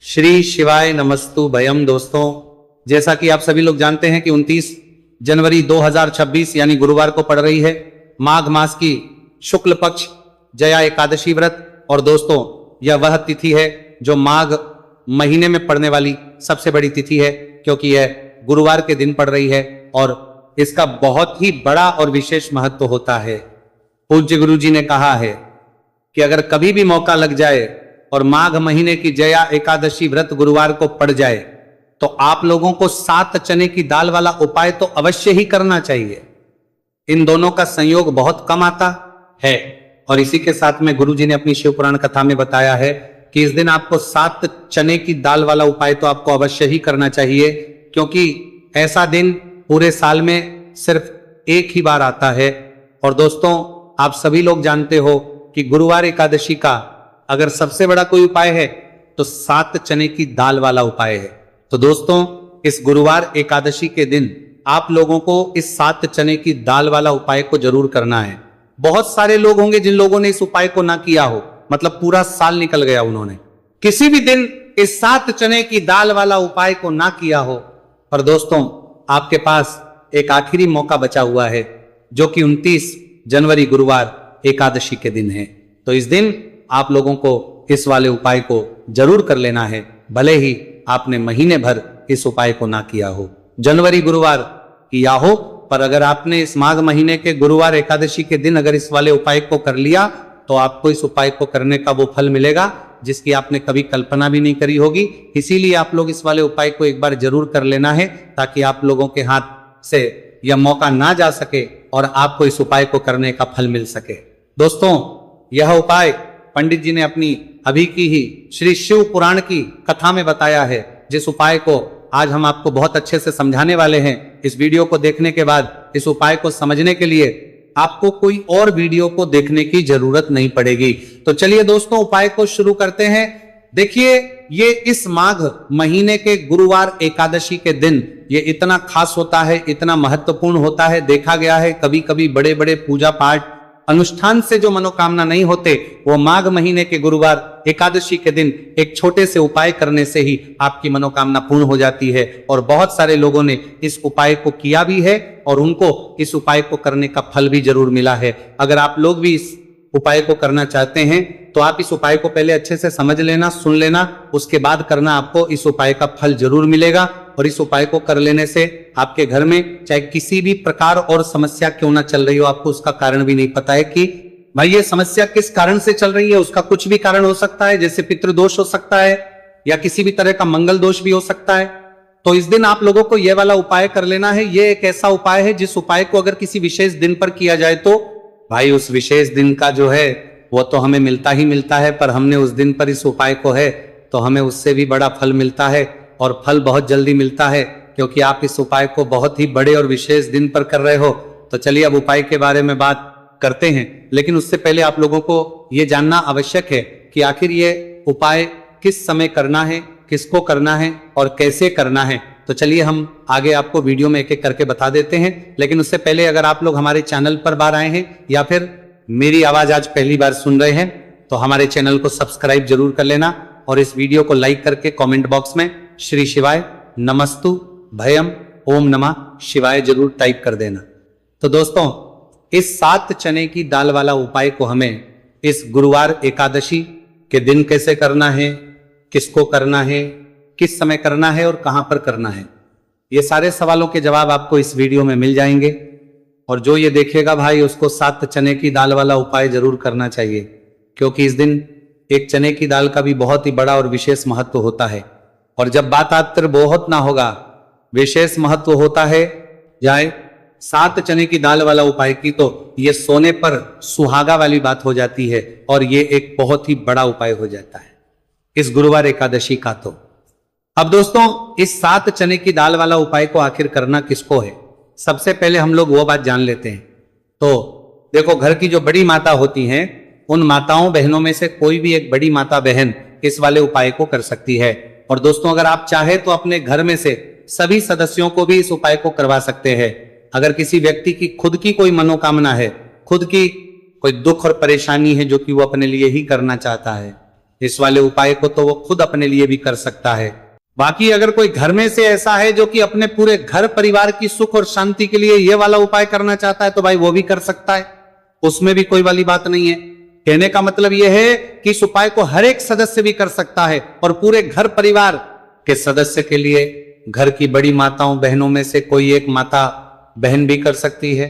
श्री शिवाय नमस्तु भयम। दोस्तों, जैसा कि आप सभी लोग जानते हैं कि 29 जनवरी 2026 यानी गुरुवार को पड़ रही है माघ मास की शुक्ल पक्ष जया एकादशी व्रत। और दोस्तों, यह वह तिथि है जो माघ महीने में पड़ने वाली सबसे बड़ी तिथि है, क्योंकि यह गुरुवार के दिन पड़ रही है और इसका बहुत ही बड़ा और विशेष महत्व होता है। पूज्य गुरु जी ने कहा है कि अगर कभी भी मौका लग जाए और माघ महीने की जया एकादशी व्रत गुरुवार को पड़ जाए तो आप लोगों को 7 चने की दाल वाला उपाय तो अवश्य ही करना चाहिए। इन दोनों का संयोग बहुत कम आता है और इसी के साथ में गुरु जी ने अपनी शिव पुराण कथा में बताया है कि इस दिन आपको 7 चने की दाल वाला उपाय तो आपको अवश्य ही करना चाहिए, क्योंकि ऐसा दिन पूरे साल में सिर्फ एक ही बार आता है। और दोस्तों, आप सभी लोग जानते हो कि गुरुवार एकादशी का अगर सबसे बड़ा कोई उपाय है तो 7 चने की दाल वाला उपाय है। तो दोस्तों, इस गुरुवार एकादशी के दिन आप लोगों को इस 7 चने की दाल वाला उपाय को जरूर करना है। बहुत सारे लोग होंगे जिन लोगों ने इस उपाय को ना किया हो, मतलब पूरा साल निकल गया उन्होंने किसी भी दिन इस 7 चने की दाल वाला उपाय को ना किया हो। पर दोस्तों, आपके पास एक आखिरी मौका बचा हुआ है जो कि 29 जनवरी गुरुवार एकादशी के दिन है। तो इस दिन आप लोगों को इस वाले उपाय को जरूर कर लेना है, भले ही आपने महीने भर इस उपाय को ना किया हो, जनवरी गुरुवार किया हो। पर अगर आपने इस माघ महीने के गुरुवार एकादशी के दिन अगर इस वाले उपाय को कर लिया तो आपको इस उपाय को करने का वो फल मिलेगा जिसकी आपने कभी कल्पना भी नहीं करी होगी। इसीलिए आप लोग इस वाले उपाय को एक बार जरूर कर लेना है, ताकि आप लोगों के हाथ से यह मौका ना जा सके और आपको इस उपाय को करने का फल मिल सके। दोस्तों, यह उपाय पंडित जी ने अपनी अभी की ही श्री शिव पुराण की कथा में बताया है, जिस उपाय को आज हम आपको बहुत अच्छे से समझाने वाले हैं। इस वीडियो को देखने के बाद इस उपाय को समझने के लिए आपको कोई और वीडियो को देखने की जरूरत नहीं पड़ेगी। तो चलिए दोस्तों, उपाय को शुरू करते हैं। देखिए, ये इस माघ महीने के गुरुवार एकादशी के दिन ये इतना खास होता है, इतना महत्वपूर्ण होता है। देखा गया है कभी कभी बड़े बड़े पूजा पाठ अनुष्ठान से जो मनोकामना नहीं होते, वो माघ महीने के गुरुवार एकादशी के दिन एक छोटे से उपाय करने से ही आपकी मनोकामना पूर्ण हो जाती है। और बहुत सारे लोगों ने इस उपाय को किया भी है और उनको इस उपाय को करने का फल भी जरूर मिला है। अगर आप लोग भी इस उपाय को करना चाहते हैं तो आप इस उपाय को पहले अच्छे से समझ लेना, सुन लेना, उसके बाद करना। आपको इस उपाय का फल जरूर मिलेगा और इस उपाय को कर लेने से आपके घर में चाहे किसी भी प्रकार और समस्या क्यों ना चल रही हो, आपको उसका कारण भी नहीं पता है कि भाई ये समस्या किस कारण से चल रही है। उसका कुछ भी कारण हो सकता है, जैसे पितृदोष हो सकता है या किसी भी तरह का मंगल दोष भी हो सकता है। तो इस दिन आप लोगों को यह वाला उपाय कर लेना है। यह एक ऐसा उपाय है जिस उपाय को अगर किसी विशेष दिन पर किया जाए तो भाई उस विशेष दिन का जो है वो तो हमें मिलता ही मिलता है, पर हमने उस दिन पर इस उपाय को है तो हमें उससे भी बड़ा फल मिलता है और फल बहुत जल्दी मिलता है, क्योंकि आप इस उपाय को बहुत ही बड़े और विशेष दिन पर कर रहे हो। तो चलिए अब उपाय के बारे में बात करते हैं, लेकिन उससे पहले आप लोगों को ये जानना आवश्यक है कि आखिर ये उपाय किस समय करना है, किसको करना है और कैसे करना है। तो चलिए हम आगे आपको वीडियो में एक एक करके बता देते हैं। लेकिन उससे पहले अगर आप लोग हमारे चैनल पर बार आए हैं या फिर मेरी आवाज आज पहली बार सुन रहे हैं तो हमारे चैनल को सब्सक्राइब जरूर कर लेना और इस वीडियो को लाइक करके कमेंट बॉक्स में श्री शिवाय नमस्तु भयम ओम नमः शिवाय जरूर टाइप कर देना। तो दोस्तों, इस 7 चने की दाल वाला उपाय को हमें इस गुरुवार एकादशी के दिन कैसे करना है, किसको करना है, किस समय करना है और कहां पर करना है, ये सारे सवालों के जवाब आपको इस वीडियो में मिल जाएंगे। और जो ये देखेगा भाई उसको 7 चने की दाल वाला उपाय जरूर करना चाहिए, क्योंकि इस दिन एक चने की दाल का भी बहुत ही बड़ा और विशेष महत्व होता है। और जब बात आतर बहुत ना होगा, विशेष महत्व होता है जाए 7 चने की दाल वाला उपाय की, तो ये सोने पर सुहागा वाली बात हो जाती है और ये एक बहुत ही बड़ा उपाय हो जाता है इस गुरुवार एकादशी का। तो अब दोस्तों, इस 7 चने की दाल वाला उपाय को आखिर करना किसको है, सबसे पहले हम लोग वो बात जान लेते हैं। तो देखो, घर की जो बड़ी माता होती हैं उन माताओं बहनों में से कोई भी एक बड़ी माता बहन इस वाले उपाय को कर सकती है। और दोस्तों, अगर आप चाहे तो अपने घर में से सभी सदस्यों को भी इस उपाय को करवा सकते हैं। अगर किसी व्यक्ति की खुद की कोई मनोकामना है, खुद की कोई दुख और परेशानी है जो कि वो अपने लिए ही करना चाहता है, इस वाले उपाय को तो वो खुद अपने लिए भी कर सकता है। बाकी अगर कोई घर में से ऐसा है जो कि अपने पूरे घर परिवार की सुख और शांति के लिए ये वाला उपाय करना चाहता है तो भाई वो भी कर सकता है, उसमें भी कोई वाली बात नहीं है। कहने का मतलब यह है कि इस उपाय को हर एक सदस्य भी कर सकता है और पूरे घर परिवार के सदस्य के लिए घर की बड़ी माताओं बहनों में से कोई एक माता बहन भी कर सकती है।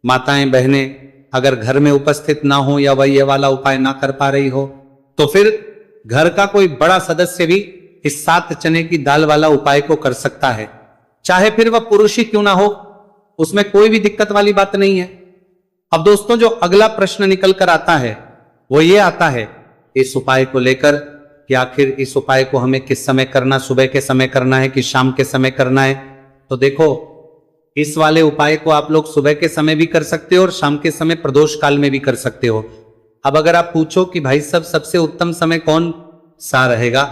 माताएं बहनें अगर घर में उपस्थित ना हो या वह ये वाला उपाय ना कर पा रही हो तो फिर घर का कोई बड़ा सदस्य भी इस 7 चने की दाल वाला उपाय को कर सकता है, चाहे फिर वह पुरुष ही क्यों ना हो, उसमें कोई भी दिक्कत वाली बात नहीं है। अब दोस्तों जो अगला प्रश्न निकल कर आता है वो ये आता है इस उपाय को लेकर कि आखिर इस उपाय को हमें किस समय करना, सुबह के समय करना है कि शाम के समय करना है। तो देखो इस वाले उपाय को आप लोग सुबह के समय भी कर सकते हो और शाम के समय प्रदोष काल में भी कर सकते हो। अब अगर आप पूछो कि भाई सब सबसे उत्तम समय कौन सा रहेगा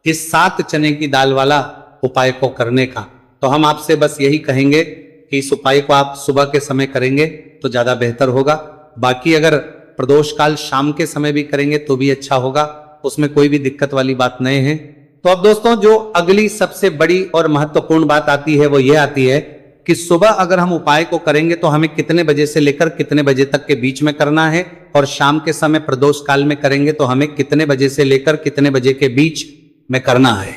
इस 7 चने की दाल वाला उपाय को करने का, तो हम आपसे बस यही कहेंगे कि इस उपाय को आप सुबह के समय करेंगे तो ज्यादा बेहतर होगा। बाकी अगर प्रदोष काल शाम के समय भी करेंगे तो भी अच्छा होगा, उसमें कोई भी दिक्कत वाली बात नहीं है। तो अब दोस्तों जो अगली सबसे बड़ी और महत्वपूर्ण बात आती है वो ये आती है कि सुबह अगर हम उपाय को करेंगे तो हमें कितने बजे से लेकर कितने बजे तक के बीच में करना है, और शाम के समय प्रदोष काल में करेंगे तो हमें कितने बजे से लेकर कितने बजे के बीच में करना है।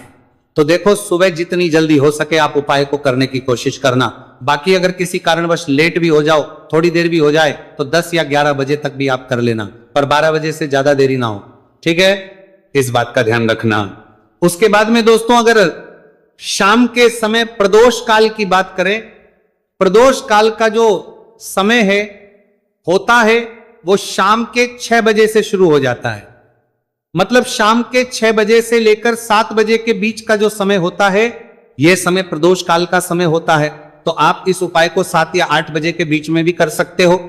तो देखो सुबह जितनी जल्दी हो सके आप उपाय को करने की कोशिश करना। बाकी अगर किसी कारणवश लेट भी हो जाओ, थोड़ी देर भी हो जाए तो 10 या 11 बजे तक भी आप कर लेना, पर 12 बजे से ज्यादा देरी ना हो, ठीक है, इस बात का ध्यान रखना। उसके बाद में दोस्तों अगर शाम के समय प्रदोष काल की बात करें, प्रदोष काल का जो समय है होता है वो शाम के 6 बजे से शुरू हो जाता है। मतलब शाम के 6 बजे से लेकर 7 बजे के बीच का जो समय होता है यह समय प्रदोष काल का समय होता है। तो आप इस उपाय को 7 या 8 बजे के बीच में भी कर सकते हो।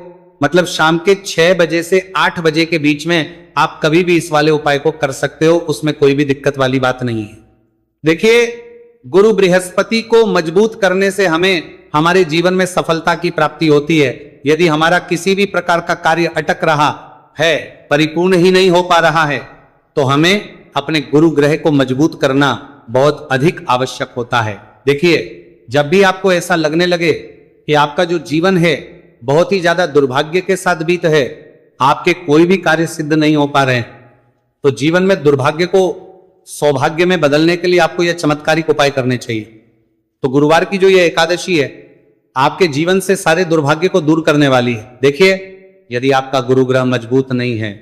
मतलब शाम के 6 बजे से 8 बजे के बीच में आप कभी भी इस वाले उपाय को कर सकते हो, उसमें कोई भी दिक्कत वाली बात नहीं है। देखिए गुरु बृहस्पति को मजबूत करने से हमें हमारे जीवन में सफलता की प्राप्ति होती है। यदि हमारा किसी भी प्रकार का कार्य अटक रहा है, परिपूर्ण ही नहीं हो पा रहा है, तो हमें अपने गुरु ग्रह को मजबूत करना बहुत अधिक आवश्यक होता है। देखिए जब भी आपको ऐसा लगने लगे कि आपका जो जीवन है बहुत ही ज्यादा दुर्भाग्य के साथ बीत है, आपके कोई भी कार्य सिद्ध नहीं हो पा रहे हैं, तो जीवन में दुर्भाग्य को सौभाग्य में बदलने के लिए आपको यह चमत्कारिक उपाय करने चाहिए। तो गुरुवार की जो ये एकादशी है आपके जीवन से सारे दुर्भाग्य को दूर करने वाली है। देखिए यदि आपका गुरु ग्रह मजबूत नहीं है,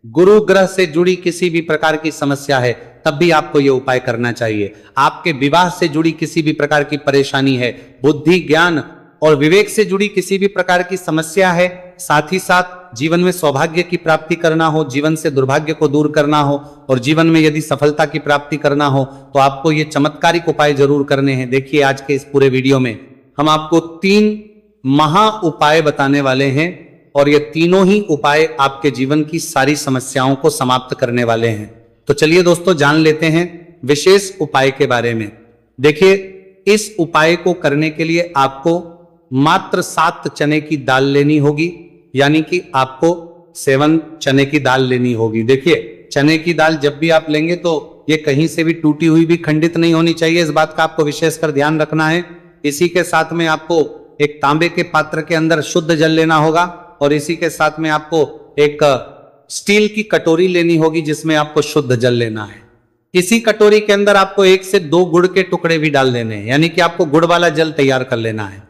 गुरु ग्रह से जुड़ी किसी भी प्रकार की समस्या है, तब भी आपको यह उपाय करना चाहिए। आपके विवाह से जुड़ी किसी भी प्रकार की परेशानी है, बुद्धि ज्ञान और विवेक से जुड़ी किसी भी प्रकार की समस्या है, साथ ही साथ जीवन में सौभाग्य की प्राप्ति करना हो, जीवन से दुर्भाग्य को दूर करना हो और जीवन में यदि सफलता की प्राप्ति करना हो, तो आपको ये चमत्कारिक उपाय जरूर करने हैं। देखिए आज के इस पूरे वीडियो में हम आपको 3 महा उपाय बताने वाले हैं और ये तीनों ही उपाय आपके जीवन की सारी समस्याओं को समाप्त करने वाले हैं। तो चलिए दोस्तों जान लेते हैं विशेष उपाय के बारे में। देखिए इस उपाय को करने के लिए आपको मात्र 7 चने की दाल लेनी होगी, यानी कि आपको 7 चने की दाल लेनी होगी। देखिए चने की दाल जब भी आप लेंगे तो ये कहीं से भी टूटी हुई भी खंडित नहीं होनी चाहिए, इस बात का आपको विशेषकर ध्यान रखना है। इसी के साथ में आपको एक तांबे के पात्र के अंदर शुद्ध जल लेना होगा और इसी के साथ में आपको एक स्टील की कटोरी लेनी होगी जिसमें आपको शुद्ध जल लेना है। इसी कटोरी के अंदर आपको 1 से 2 गुड़ के टुकड़े भी डाल देने हैं, यानी कि आपको गुड़ वाला जल तैयार कर लेना है।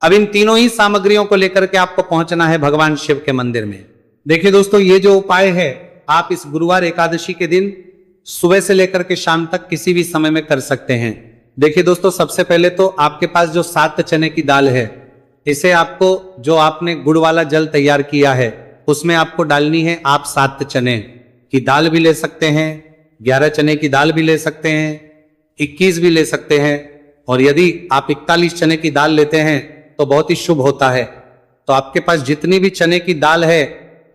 अब इन तीनों ही सामग्रियों को लेकर के आपको पहुंचना है भगवान शिव के मंदिर में। देखिए दोस्तों ये जो उपाय है आप इस गुरुवार एकादशी के दिन सुबह से लेकर के शाम तक किसी भी समय में कर सकते हैं। देखिए दोस्तों सबसे पहले तो आपके पास जो 7 चने की दाल है, इसे आपको जो आपने गुड़ वाला जल तैयार किया है उसमें आपको डालनी है। आप 7 चने की दाल भी ले सकते हैं, 11 चने की दाल भी ले सकते हैं, 21 भी ले सकते हैं, और यदि आप 41 चने की दाल लेते हैं तो बहुत ही शुभ होता है। तो आपके पास जितनी भी चने की दाल है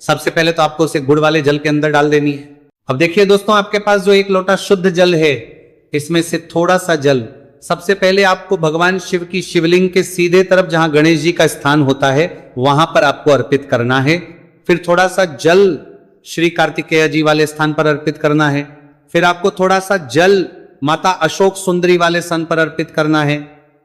सबसे पहले तो आपको उसे गुड़ वाले जल के अंदर डाल देनी है। अब देखिए दोस्तों आपके पास जो 1 लोटा शुद्ध जल है, इसमें से थोड़ा सा जल सबसे पहले आपको भगवान शिव की शिवलिंग के सीधे तरफ जहां गणेश जी का स्थान होता है वहां पर आपको अर्पित करना है। फिर थोड़ा सा जल श्री कार्तिकेय जी वाले स्थान पर अर्पित करना है। फिर आपको थोड़ा सा जल माता अशोक सुंदरी वाले स्थान पर अर्पित करना है।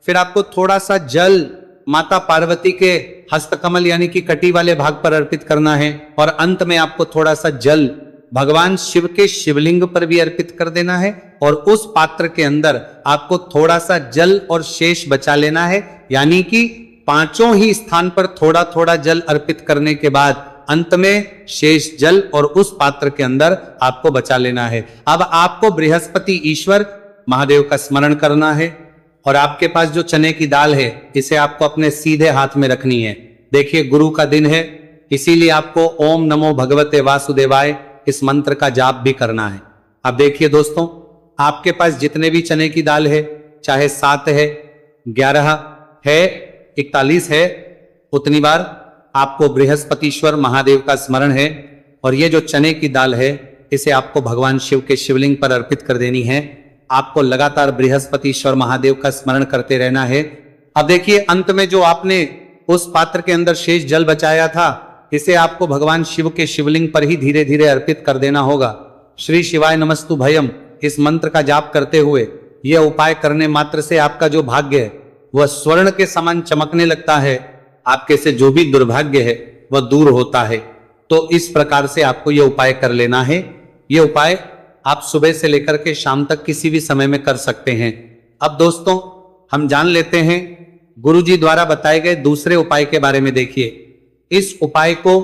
फिर आपको थोड़ा सा जल माता पार्वती के हस्तकमल यानी कि कटी वाले भाग पर अर्पित करना है। और अंत में आपको थोड़ा सा जल भगवान शिव के शिवलिंग पर भी अर्पित कर देना है। और उस पात्र के अंदर आपको थोड़ा सा जल और शेष बचा लेना है, यानी कि पांचों ही स्थान पर थोड़ा थोड़ा जल अर्पित करने के बाद अंत में शेष जल और उस पात्र के अंदर आपको बचा लेना है। अब आपको बृहस्पति ईश्वर महादेव का स्मरण करना है। और आपके पास जो चने की दाल है इसे आपको अपने सीधे हाथ में रखनी है। देखिए गुरु का दिन है, इसीलिए आपको ओम नमो भगवते वासुदेवाय इस मंत्र का जाप भी करना है। अब देखिए दोस्तों, आपके पास जितने भी चने की दाल है, चाहे 7 है, 11 है, 41 है, उतनी बार आपको बृहस्पतिश्वर महादेव का स्मरण है। और ये जो चने की दाल है इसे आपको भगवान शिव के शिवलिंग पर अर्पित कर देनी है। आपको लगातार बृहस्पतिश्वर महादेव का स्मरण करते रहना है। अब देखिए अंत में जो आपने उस पात्र के अंदर शेष जल बचाया था, इसे आपको भगवान शिव के शिवलिंग पर ही धीरे धीरे अर्पित कर देना होगा। श्री शिवाय नमस्तु भयम इस मंत्र का जाप करते हुए यह उपाय करने मात्र से आपका जो भाग्य है वह स्वर्ण के समान चमकने लगता है। आपके से जो भी दुर्भाग्य है वह दूर होता है। तो इस प्रकार से आपको यह उपाय कर लेना है। यह उपाय आप सुबह से लेकर के शाम तक किसी भी समय में कर सकते हैं। अब दोस्तों हम जान लेते हैं गुरुजी द्वारा बताए गए दूसरे उपाय के बारे में। देखिए इस उपाय को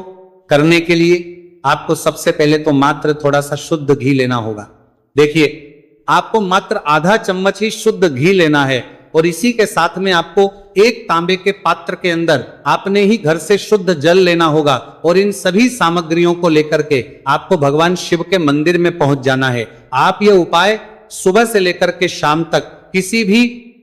करने के लिए आपको सबसे पहले तो मात्र थोड़ा सा शुद्ध घी लेना होगा। देखिए आपको मात्र आधा चम्मच ही शुद्ध घी लेना है। और इसी के साथ में आपको एक तांबे के पात्र के अंदर आपने ही घर से शुद्ध जल लेना होगा। और इन सभी सामग्रियों को लेकर के आपको भगवान शिव के मंदिर में पहुंच जाना है। आप यह उपाय सुबह से लेकर के शाम तक किसी भी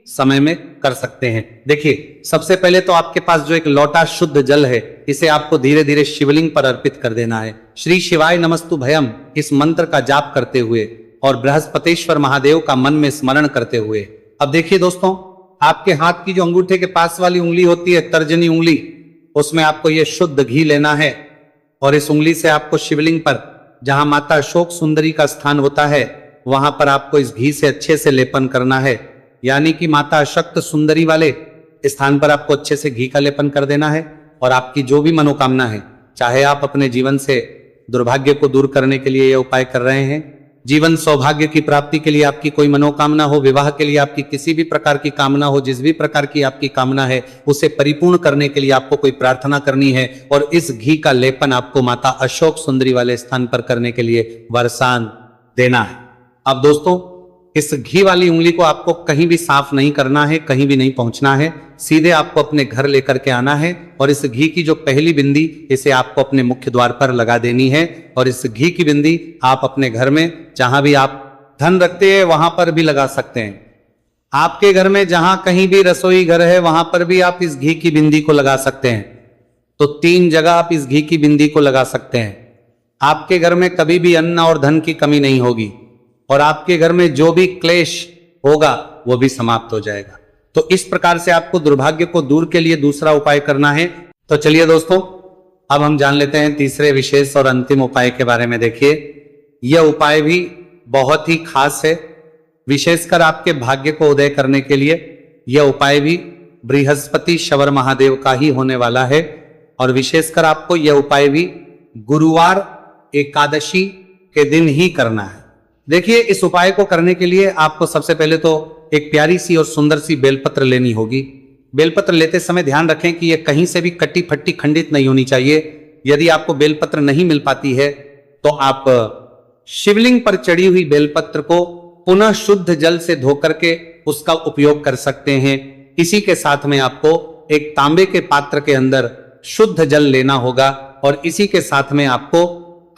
समय में कर सकते हैं। देखिए सबसे पहले तो आपके पास जो एक लोटा शुद्ध जल है इसे आपको धीरे धीरे शिवलिंग पर अर्पित कर देना है। श्री शिवाय नमस्तु भयम इस मंत्र का जाप करते हुए और बृहस्पतिश्वर महादेव का मन में स्मरण करते हुए। अब देखिए दोस्तों, आपके हाथ की जो अंगूठे के पास वाली उंगली होती है, तर्जनी उंगली, उसमें आपको यह शुद्ध घी लेना है। और इस उंगली से आपको शिवलिंग पर जहां माता अशोक सुंदरी का स्थान होता है वहां पर आपको इस घी से अच्छे से लेपन करना है। यानी कि माता अशक्त सुंदरी वाले स्थान पर आपको अच्छे से घी का लेपन कर देना है। और आपकी जो भी मनोकामना है, चाहे आप अपने जीवन से दुर्भाग्य को दूर करने के लिए यह उपाय कर रहे हैं, जीवन सौभाग्य की प्राप्ति के लिए आपकी कोई मनोकामना हो, विवाह के लिए आपकी किसी भी प्रकार की कामना हो, जिस भी प्रकार की आपकी कामना है उसे परिपूर्ण करने के लिए आपको कोई प्रार्थना करनी है। और इस घी का लेपन आपको माता अशोक सुंदरी वाले स्थान पर करने के लिए वरसान देना है। अब दोस्तों इस घी वाली उंगली को आपको कहीं भी साफ नहीं करना है, कहीं भी नहीं पहुंचना है, सीधे आपको अपने घर लेकर के आना है। और इस घी की जो पहली बिंदी इसे आपको अपने मुख्य द्वार पर लगा देनी है। और इस घी की बिंदी आप अपने घर में जहां भी आप धन रखते हैं वहां पर भी लगा सकते हैं। आपके घर में जहां कहीं भी रसोई घर है वहां पर भी आप इस घी की बिंदी को लगा सकते हैं। तो 3 जगह आप इस घी की बिंदी को लगा सकते हैं। आपके घर में कभी भी अन्न और धन की कमी नहीं होगी। और आपके घर में जो भी क्लेश होगा वो भी समाप्त हो जाएगा। तो इस प्रकार से आपको दुर्भाग्य को दूर के लिए दूसरा उपाय करना है। तो चलिए दोस्तों अब हम जान लेते हैं तीसरे विशेष और अंतिम उपाय के बारे में। देखिए यह उपाय भी बहुत ही खास है, विशेषकर आपके भाग्य को उदय करने के लिए। यह उपाय भी बृहस्पति शवर महादेव का ही होने वाला है। और विशेषकर आपको यह उपाय भी गुरुवार एकादशी के दिन ही करना है। देखिए इस उपाय को करने के लिए आपको सबसे पहले तो एक प्यारी सी और सुंदर सी बेलपत्र लेनी होगी। बेलपत्र लेते समय ध्यान रखें कि यह कहीं से भी कटी फट्टी खंडित नहीं होनी चाहिए। यदि आपको बेलपत्र नहीं मिल पाती है तो आप शिवलिंग पर चढ़ी हुई बेलपत्र को पुनः शुद्ध जल से धोकर के उसका उपयोग कर सकते हैं। इसी के साथ में आपको एक तांबे के पात्र के अंदर शुद्ध जल लेना होगा। और इसी के साथ में आपको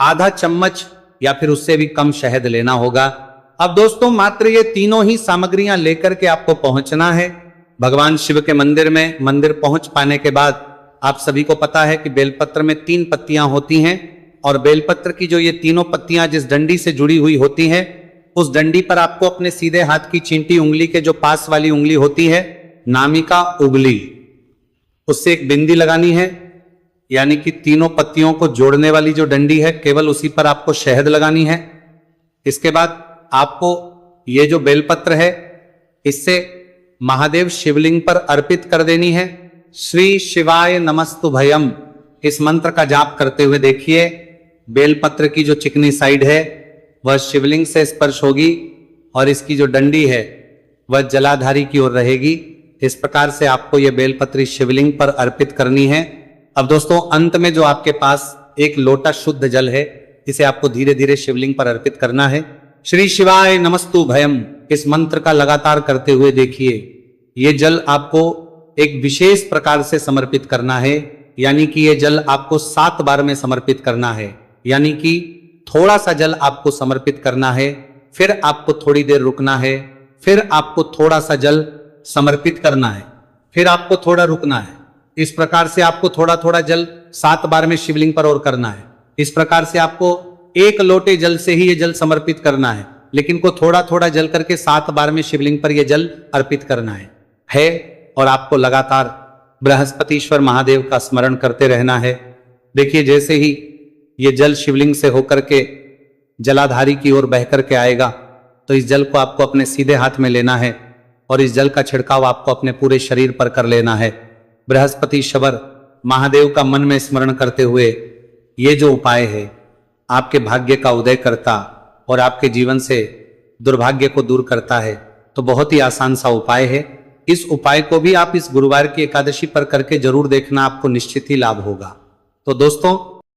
आधा चम्मच या फिर उससे भी कम शहद लेना होगा। अब दोस्तों मात्र ये तीनों ही सामग्रियां लेकर के आपको पहुंचना है भगवान शिव के मंदिर में। मंदिर पहुंच पाने के बाद आप सभी को पता है कि बेलपत्र में 3 पत्तियां होती हैं। और बेलपत्र की जो ये तीनों पत्तियां जिस डंडी से जुड़ी हुई होती हैं, उस डंडी पर आपको अपने सीधे हाथ की चींटी उंगली के जो पास वाली उंगली होती है, नामिका उंगली, उससे एक बिंदी लगानी है। यानी कि तीनों पत्तियों को जोड़ने वाली जो डंडी है केवल उसी पर आपको शहद लगानी है। इसके बाद आपको ये जो बेलपत्र है इससे महादेव शिवलिंग पर अर्पित कर देनी है। श्री शिवाय नमस्तुभयम इस मंत्र का जाप करते हुए देखिए बेलपत्र की जो चिकनी साइड है वह शिवलिंग से स्पर्श होगी और इसकी जो डंडी है वह जलाधारी की ओर रहेगी। इस प्रकार से आपको यह बेलपत्री शिवलिंग पर अर्पित करनी है। अब दोस्तों अंत में जो आपके पास एक लोटा शुद्ध जल है इसे आपको धीरे धीरे शिवलिंग पर अर्पित करना है। श्री शिवाय नमस्तुभयम इस मंत्र का लगातार करते हुए देखिए ये जल आपको एक विशेष प्रकार से समर्पित करना है, यानी कि ये जल आपको 7 बार में समर्पित करना है। यानी कि थोड़ा सा जल आपको समर्पित करना है, फिर आपको थोड़ी देर रुकना है, फिर आपको थोड़ा सा जल समर्पित करना है, फिर आपको थोड़ा रुकना है। इस प्रकार से आपको थोड़ा थोड़ा जल 7 बार में शिवलिंग पर और करना है। इस प्रकार से आपको 1 लोटे जल से ही ये जल समर्पित करना है, लेकिन को थोड़ा थोड़ा जल करके 7 बार में शिवलिंग पर यह जल अर्पित करना है। और आपको लगातार बृहस्पतिश्वर महादेव का स्मरण करते रहना है। देखिए जैसे ही ये जल शिवलिंग से होकर के जलाधारी की ओर बह करके आएगा तो इस जल को आपको अपने सीधे हाथ में लेना है और इस जल का छिड़काव आपको अपने पूरे शरीर पर कर लेना है। बृहस्पतिश्वर महादेव का मन में स्मरण करते हुए ये जो उपाय है आपके भाग्य का उदय करता और आपके जीवन से दुर्भाग्य को दूर करता है। तो बहुत ही आसान सा उपाय है। इस उपाय को भी आप इस गुरुवार की एकादशी पर करके जरूर देखना, आपको निश्चित ही लाभ होगा। तो दोस्तों